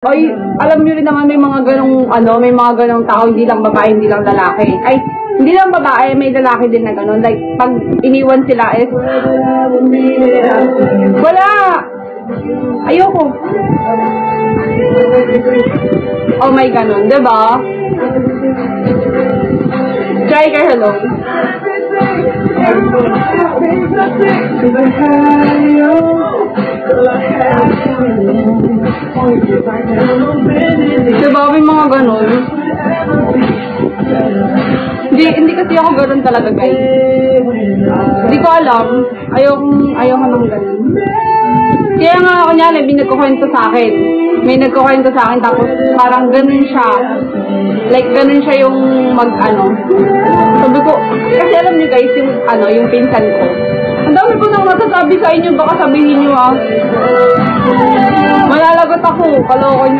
Ay, alam niyo rin naman may mga ganong may mga ganong tao, hindi lang babae, hindi lang lalaki. Ay, hindi lang babae, may lalaki din na ganon. Like, pag iniwan sila is, wala! Ayoko. Oh my ganon, diba? Try ka, hello. Diba, may mga ganon. Hindi kasi ako ganon talaga, guys. Hindi ko alam. Ayoko nang ganon. Kaya nga, kunyari, may nagkukwento sa akin. May nagkukwento sa akin, tapos parang ganon siya. Like, ganon siya yung Sabi ko, kasi alam niyo guys, yung pinsan ko. Ang dami ko nang masasabi sa inyo, baka sabihin niyo Malalagot ako, kaloko niyo.